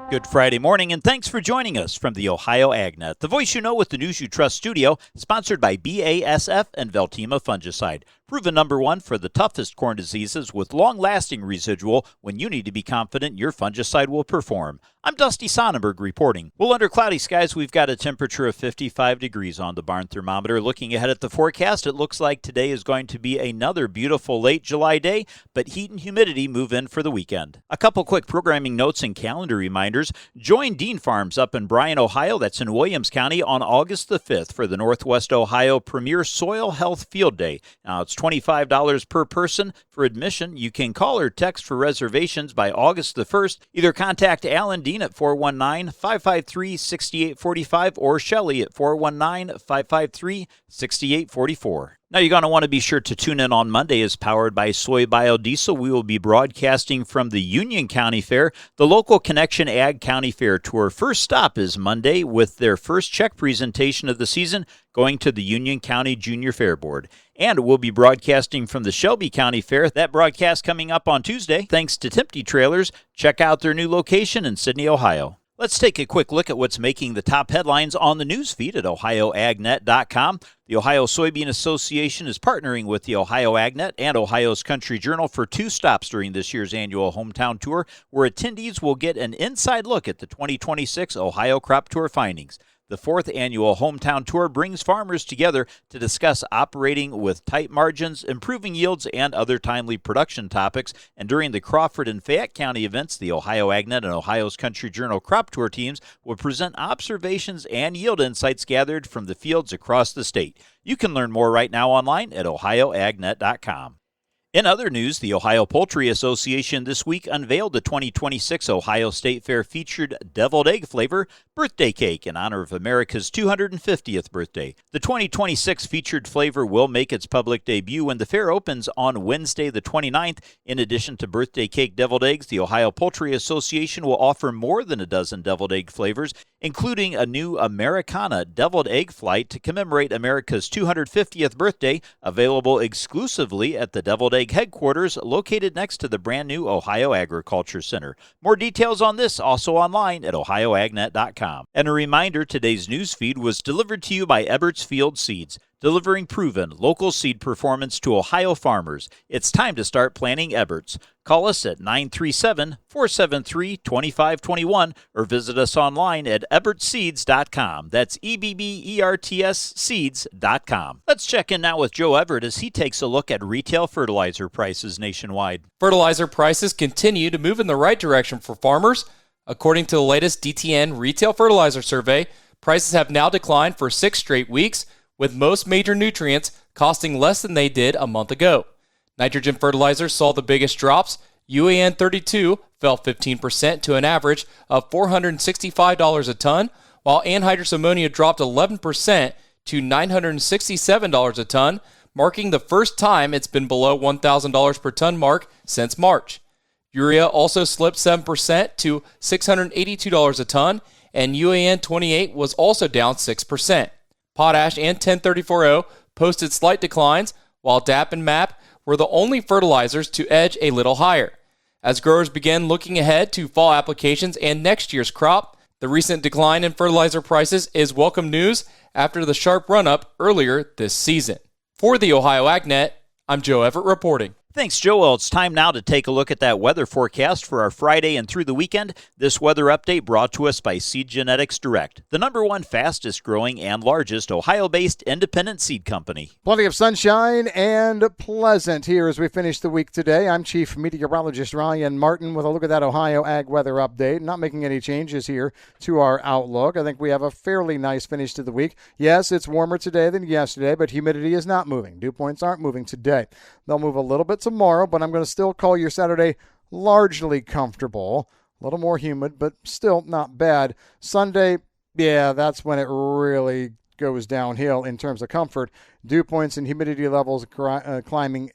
Good Friday morning, and thanks for joining us from the Ohio AgNet, the voice you know with the news you trust studio, sponsored by BASF and Veltima Fungicide. Proven number one for the toughest corn diseases with long-lasting residual when you need to be confident your fungicide will perform. I'm Dusty Sonnenberg reporting. Well, under cloudy skies, we've got a temperature of 55 degrees on the barn thermometer. Looking ahead at the forecast, it looks like today is going to be another beautiful late July day, but heat and humidity move in for the weekend. A couple quick programming notes and calendar reminders. Join Dean Farms up in Bryan, Ohio, that's in Williams County, on August the 5th for the Northwest Ohio Premier Soil Health Field Day. Now, it's $25 per person for admission. You can call or text for reservations by August the 1st. Either contact Alan Dean at 419-553-6845 or Shelley at 419-553-6844. Now, you're going to want to be sure to tune in on Monday as Powered by Soy Biodiesel. We will be broadcasting from the Union County Fair, the local Connection Ag County Fair Tour. First stop is Monday with their first check presentation of the season, going to the Union County Junior Fair Board. And we'll be broadcasting from the Shelby County Fair. That broadcast coming up on Tuesday, thanks to Timpty Trailers. Check out their new location in Sidney, Ohio. Let's take a quick look at what's making the top headlines on the news feed at OhioAgNet.com. The Ohio Soybean Association is partnering with the Ohio AgNet and Ohio's Country Journal for two stops during this year's annual Hometown Tour, where attendees will get an inside look at the 2026 Ohio Crop Tour findings. The fourth annual Hometown Tour brings farmers together to discuss operating with tight margins, improving yields, and other timely production topics. And during the Crawford and Fayette County events, the Ohio AgNet and Ohio's Country Journal Crop Tour teams will present observations and yield insights gathered from the fields across the state. You can learn more right now online at OhioAgNet.com. In other news, the Ohio Poultry Association this week unveiled the 2026 Ohio State Fair featured deviled egg flavor birthday cake in honor of America's 250th birthday. The 2026 featured flavor will make its public debut when the fair opens on Wednesday the 29th. In addition to birthday cake deviled eggs, the Ohio Poultry Association will offer more than a dozen deviled egg flavors, including a new Americana deviled egg flight to commemorate America's 250th birthday, available exclusively at the Deviled Egg headquarters located next to the brand new Ohio Agriculture Center. More details on this also online at OhioAgNet.com. And a reminder, today's news feed was delivered to you by Eberts Field Seeds, delivering proven local seed performance to Ohio farmers. It's time to start planting Eberts. Call us at 937-473-2521 or visit us online at ebertseeds.com. That's EBBERTS seeds.com. Let's check in now with Joe Everett as he takes a look at retail fertilizer prices nationwide. Fertilizer prices continue to move in the right direction for farmers. According to the latest DTN Retail Fertilizer Survey, prices have now declined for 6 straight weeks, with most major nutrients costing less than they did a month ago. Nitrogen fertilizers saw the biggest drops. UAN 32 fell 15% to an average of $465 a ton, while anhydrous ammonia dropped 11% to $967 a ton, marking the first time it's been below $1,000 per ton mark since March. Urea also slipped 7% to $682 a ton, and UAN 28 was also down 6%. Potash and 1034O posted slight declines, while DAP and MAP were the only fertilizers to edge a little higher. As growers begin looking ahead to fall applications and next year's crop, the recent decline in fertilizer prices is welcome news after the sharp run-up earlier this season. For the Ohio AgNet, I'm Joe Everett reporting. Thanks, Joe. Well, it's time now to take a look at that weather forecast for our Friday and through the weekend. This weather update brought to us by Seed Genetics Direct, the #1 fastest growing and largest Ohio-based independent seed company. Plenty of sunshine and pleasant here as we finish the week today. I'm Chief Meteorologist Ryan Martin with a look at that Ohio Ag weather update. Not making any changes here to our outlook. I think we have a fairly nice finish to the week. Yes, it's warmer today than yesterday, but humidity is not moving. Dew points aren't moving today. They'll move a little bit tomorrow, but I'm going to still call your Saturday largely comfortable. A little more humid, but still not bad. Sunday, yeah, that's when it really goes downhill in terms of comfort. Dew points and humidity levels climbing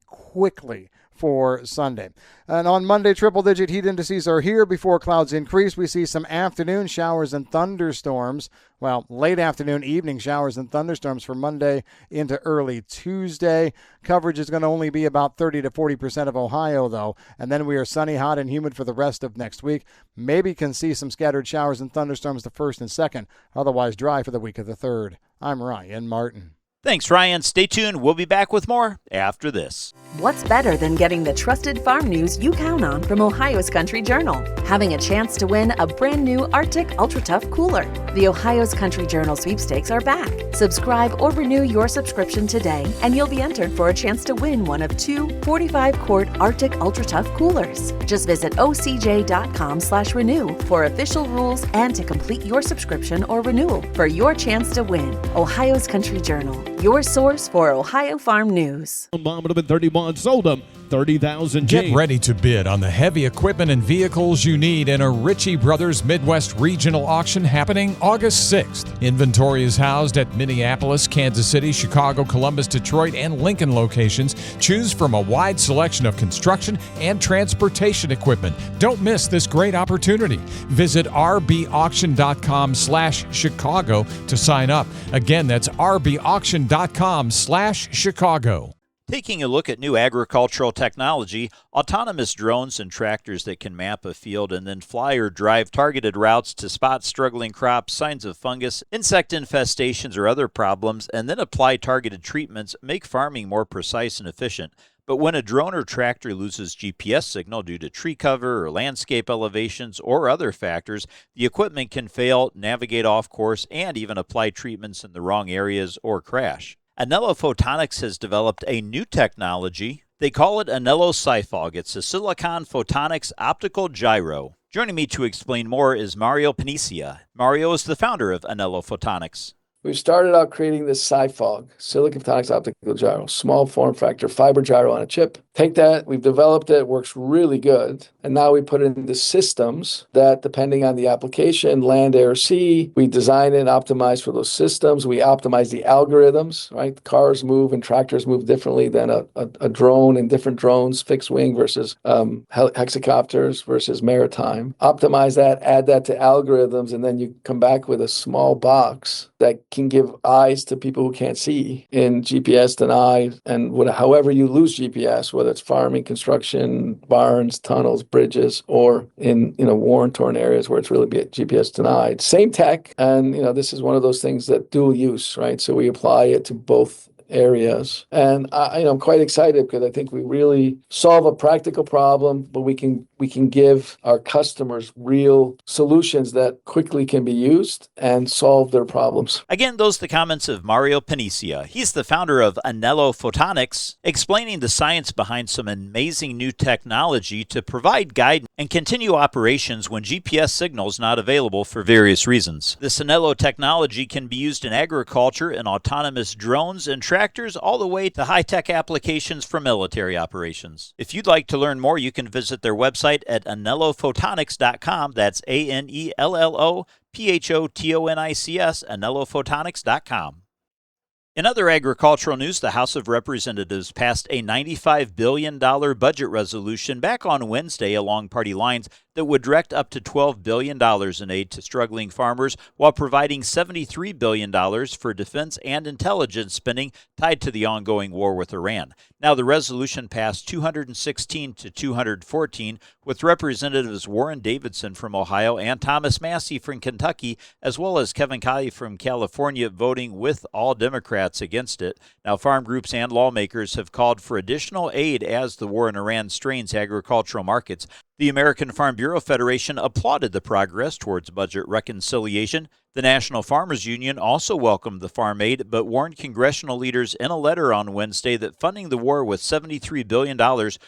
quickly for Sunday. And on Monday, triple-digit heat indices are here before clouds increase. We see some afternoon showers and thunderstorms. Well, late afternoon, evening showers and thunderstorms for Monday into early Tuesday. Coverage is going to only be about 30 to 40% of Ohio, though. And then we are sunny, hot, and humid for the rest of next week. Maybe can see some scattered showers and thunderstorms the 1st and 2nd. Otherwise dry for the week of the 3rd. I'm Ryan Martin. Thanks, Ryan. Stay tuned. We'll be back with more after this. What's better than getting the trusted farm news you count on from Ohio's Country Journal? Having a chance to win a brand new Arctic Ultra Tough cooler. The Ohio's Country Journal sweepstakes are back. Subscribe or renew your subscription today, and you'll be entered for a chance to win one of 2 45-quart Arctic Ultra Tough coolers. Just visit ocj.com/renew for official rules and to complete your subscription or renewal for your chance to win. Ohio's Country Journal, your source for Ohio farm news. Bomb would have been 31, sold them 30,000. Get ready to bid on the heavy equipment and vehicles you need in a Ritchie Brothers Midwest Regional Auction happening August 6th. Inventory is housed at Minneapolis, Kansas City, Chicago, Columbus, Detroit, and Lincoln locations. Choose from a wide selection of construction and transportation equipment. Don't miss this great opportunity. Visit rbauction.com/Chicago to sign up. Again, that's rbauction.com/Chicago. Taking a look at new agricultural technology, autonomous drones and tractors that can map a field and then fly or drive targeted routes to spot struggling crops, signs of fungus, insect infestations, or other problems, and then apply targeted treatments make farming more precise and efficient. But when a drone or tractor loses GPS signal due to tree cover or landscape elevations or other factors, the equipment can fail, navigate off course, and even apply treatments in the wrong areas or crash. Anello Photonics has developed a new technology. They call it Anello SiFog. It's a silicon photonics optical gyro. Joining me to explain more is Mario Panicia. Mario is the founder of Anello Photonics. We've started out creating this SiFog, silicon photonics optical gyro, small form factor fiber gyro on a chip. Take that, we've developed it, works really good. And now we put it into systems that, depending on the application, land, air, sea, we design and optimize for those systems. We optimize the algorithms, right? Cars move and tractors move differently than a drone, and different drones, fixed wing versus hexacopters versus maritime. Optimize that, add that to algorithms, and then you come back with a small box that can give eyes to people who can't see in GPS denied, and however you lose GPS, whether it's farming, construction, barns, tunnels, bridges, or in war torn areas where it's really GPS denied. Same tech, and this is one of those things that dual use, right? So we apply it to both areas, and I'm quite excited because I think we really solve a practical problem, but we can give our customers real solutions that quickly can be used and solve their problems. Again, those are the comments of Mario Panicia. He's the founder of Anello Photonics, explaining the science behind some amazing new technology to provide guidance and continue operations when GPS signals not available for various reasons. This Anello technology can be used in agriculture and autonomous drones and tractors, all the way to high-tech applications for military operations. If you'd like to learn more, you can visit their website at anellophotonics.com. That's ANELLOPHOTONICS, anellophotonics.com. In other agricultural news, the House of Representatives passed a $95 billion budget resolution back on Wednesday along party lines that would direct up to $12 billion in aid to struggling farmers while providing $73 billion for defense and intelligence spending tied to the ongoing war with Iran. Now, the resolution passed 216 to 214, with Representatives Warren Davidson from Ohio and Thomas Massie from Kentucky, as well as Kevin Kiley from California, voting with all Democrats against it. Now, farm groups and lawmakers have called for additional aid as the war in Iran strains agricultural markets. The American Farm Bureau Federation applauded the progress towards budget reconciliation. The National Farmers Union also welcomed the farm aid, but warned congressional leaders in a letter on Wednesday that funding the war with $73 billion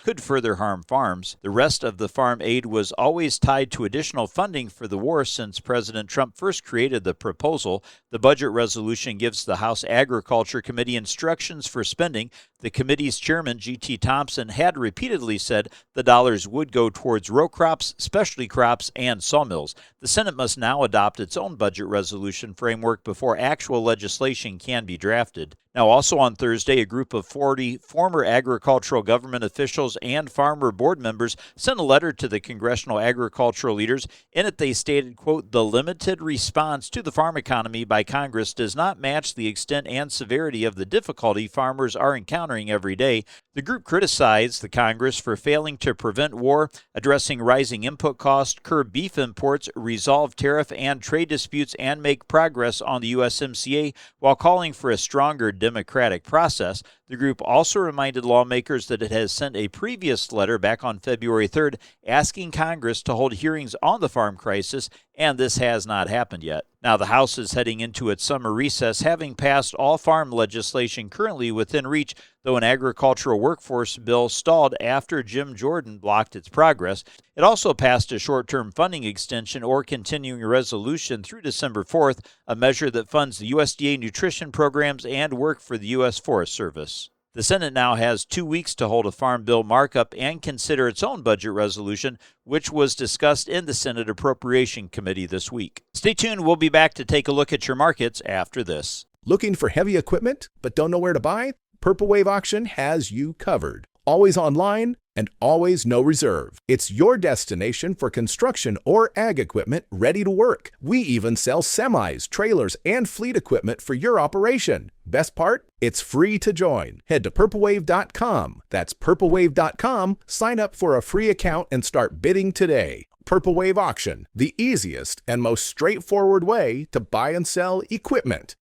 could further harm farms. The rest of the farm aid was always tied to additional funding for the war since President Trump first created the proposal. The budget resolution gives the House Agriculture Committee instructions for spending. The committee's chairman, G.T. Thompson, had repeatedly said the dollars would go towards row crops, specialty crops, and sawmills. The Senate must now adopt its own budget resolution framework before actual legislation can be drafted. Now, also on Thursday, a group of 40 former agricultural government officials and farmer board members sent a letter to the congressional agricultural leaders. In it, they stated, quote, "The limited response to the farm economy by Congress does not match the extent and severity of the difficulty farmers are encountering every day." The group criticized the Congress for failing to prevent war, addressing rising input costs, curb beef imports, resolve tariff and trade disputes, and make progress on the USMCA, while calling for a stronger democratic process. The group also reminded lawmakers that it has sent a previous letter back on February 3rd asking Congress to hold hearings on the farm crisis, and this has not happened yet. Now, the House is heading into its summer recess, having passed all farm legislation currently within reach, though an agricultural workforce bill stalled after Jim Jordan blocked its progress. It also passed a short-term funding extension or continuing resolution through December 4th, a measure that funds the USDA nutrition programs and work for the U.S. Forest Service. The Senate now has 2 weeks to hold a farm bill markup and consider its own budget resolution, which was discussed in the Senate Appropriation Committee this week. Stay tuned. We'll be back to take a look at your markets after this. Looking for heavy equipment but don't know where to buy? Purple Wave Auction has you covered. Always online and always no reserve. It's your destination for construction or ag equipment ready to work. We even sell semis, trailers, and fleet equipment for your operation. Best part? It's free to join. Head to purplewave.com. That's purplewave.com. Sign up for a free account and start bidding today. Purple Wave Auction, the easiest and most straightforward way to buy and sell equipment.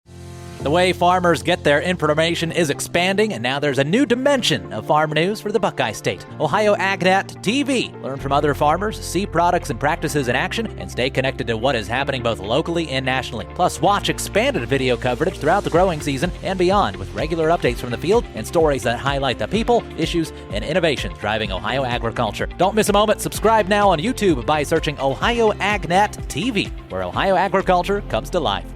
The way farmers get their information is expanding, and now there's a new dimension of farm news for the Buckeye State. Ohio AgNet TV. Learn from other farmers, see products and practices in action, and stay connected to what is happening both locally and nationally. Plus, watch expanded video coverage throughout the growing season and beyond, with regular updates from the field and stories that highlight the people, issues, and innovations driving Ohio agriculture. Don't miss a moment. Subscribe now on YouTube by searching Ohio AgNet TV, where Ohio agriculture comes to life.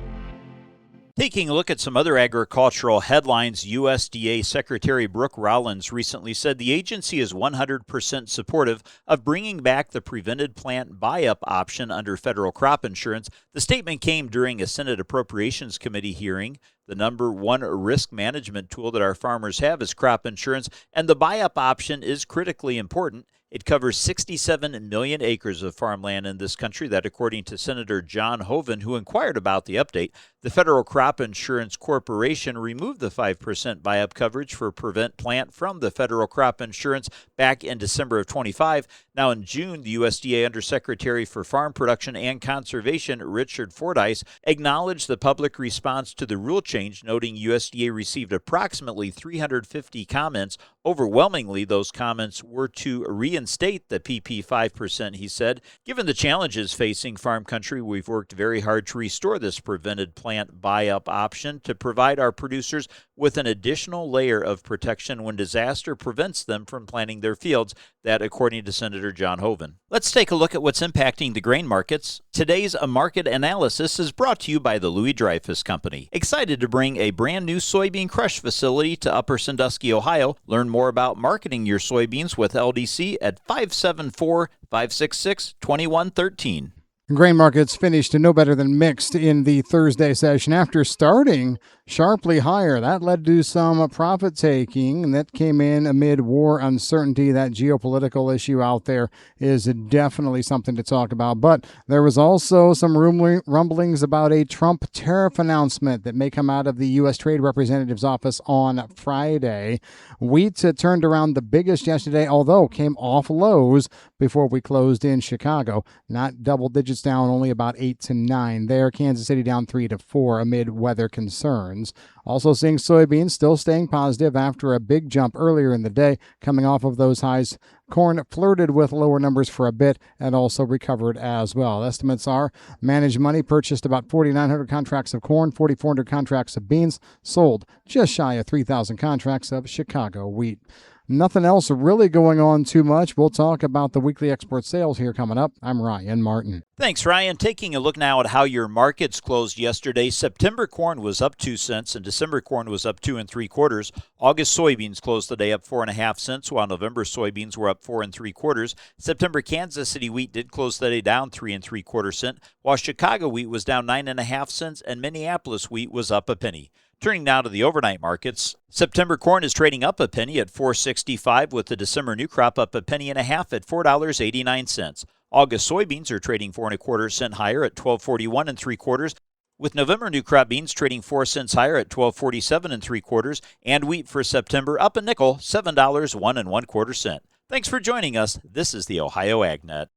Taking a look at some other agricultural headlines, USDA Secretary Brooke Rollins recently said the agency is 100% supportive of bringing back the prevented plant buy-up option under federal crop insurance. The statement came during a Senate Appropriations Committee hearing. The number one risk management tool that our farmers have is crop insurance, and the buy-up option is critically important. It covers 67 million acres of farmland in this country, that according to Senator John Hoeven, who inquired about the update. The Federal Crop Insurance Corporation removed the 5% buy-up coverage for prevent plant from the federal crop insurance back in December of 25. Now in June, the USDA Undersecretary for Farm Production and Conservation, Richard Fordyce, acknowledged the public response to the rule change, noting USDA received approximately 350 comments. Overwhelmingly, those comments were to reinstate the PP 5%, he said. Given the challenges facing farm country, we've worked very hard to restore this prevented plant buy-up option to provide our producers with an additional layer of protection when disaster prevents them from planting their fields, that according to Senator John Hoeven. Let's take a look at what's impacting the grain markets. Today's market analysis is brought to you by the Louis Dreyfus Company. Excited to bring a brand new soybean crush facility to Upper Sandusky, Ohio. Learn more about marketing your soybeans with LDC at 574-566-2113. Grain markets finished no better than mixed in the Thursday session after starting sharply higher. That led to some profit taking, and that came in amid war uncertainty. That geopolitical issue out there is definitely something to talk about. But there was also some rumblings about a Trump tariff announcement that may come out of the U.S. Trade Representative's office on Friday. Wheat turned around the biggest yesterday, although came off lows before we closed in Chicago. Not double digits down, only about 8 to 9 there. Kansas City down 3 to 4 amid weather concerns. Also seeing soybeans still staying positive after a big jump earlier in the day, coming off of those highs. Corn flirted with lower numbers for a bit and also recovered as well. Estimates are managed money purchased about 4,900 contracts of corn, 4,400 contracts of beans, sold just shy of 3,000 contracts of Chicago wheat. Nothing else really going on too much. We'll talk about the weekly export sales here coming up. I'm Ryan Martin. Thanks, Ryan. Taking a look now at how your markets closed yesterday. September corn was up 2 cents and December corn was up 2 3/4. August soybeans closed the day up 4.5 cents, while November soybeans were up 4 3/4. September Kansas City wheat did close the day down 3 3/4 cents, while Chicago wheat was down 9.5 cents and Minneapolis wheat was up a penny. Turning now to the overnight markets. September corn is trading up a penny at $4.65, with the December new crop up a penny and a half at $4.89. August soybeans are trading 4 1/4 cents higher at $12.41 3/4, with November new crop beans trading 4 cents higher at $12.47 3/4, and wheat for September up a nickel, $7.01 1/4 cents. Thanks for joining us. This is the Ohio AgNet.